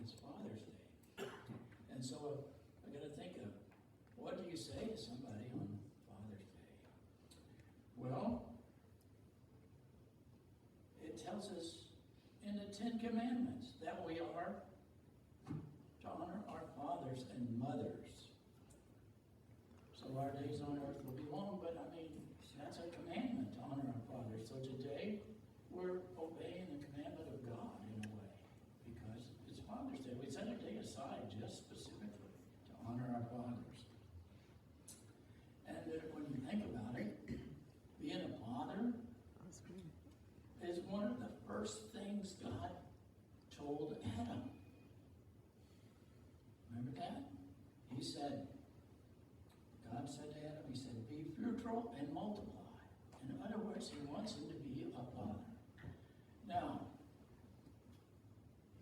is Father's Day. And so I got to think of, what do you say to somebody on Father's Day? Well, it tells us in the Ten Commandments that we are to honor our fathers and mothers. So our days on earth will be long, but I mean, that's a commandment to honor our fathers. So today, we're obeying the commandment of God in a way, because it's Father's Day. We set a day aside just specifically to honor our fathers. And when you think about it, being a father is one of the first things God told Adam. Remember that? He said, God said to Adam, he said, be fruitful and multiply. In other words, he wants him to be a father. Now,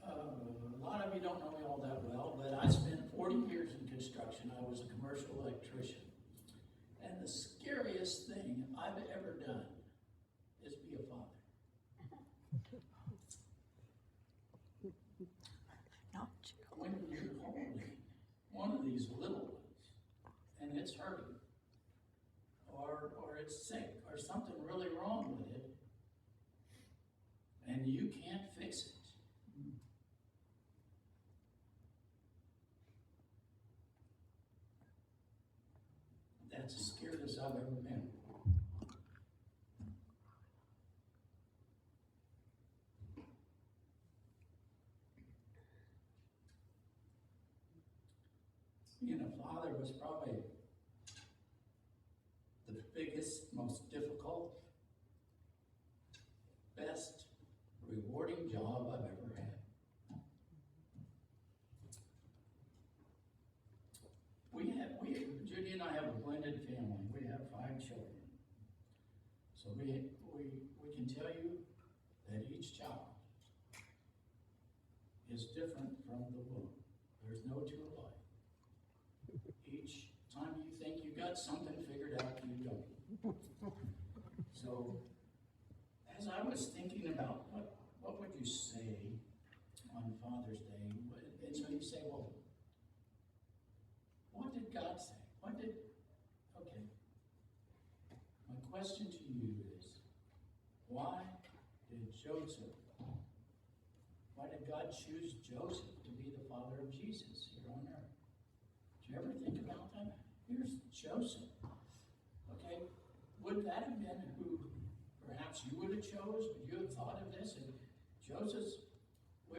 a lot of you don't know me all that well, but I spent 40 years in construction. I was a commercial electrician. And the scariest thing I've ever done is be a father. Not you. When you're holding one of these little ones and it's hurting, or it's sick, or something really wrong with it, and you can't fix it. That's the scariest I've ever been. Being a father was probably the biggest, most difficult, best, rewarding job I've ever had. Judy and I have a blended family. We have 5 children. So we can tell you that each child is different from the womb. There's no two alike. Each time you think you got something figured out, you don't. So, as I was thinking about what would you say on Father's Day, and so you say, well, what did God say? Okay. My question to you is, why did God choose Joseph to be the father of Jesus here on earth? Did you ever think about that? Here's Joseph. Okay, would that have been who perhaps you would have chose? Would you have thought of this? And Joseph's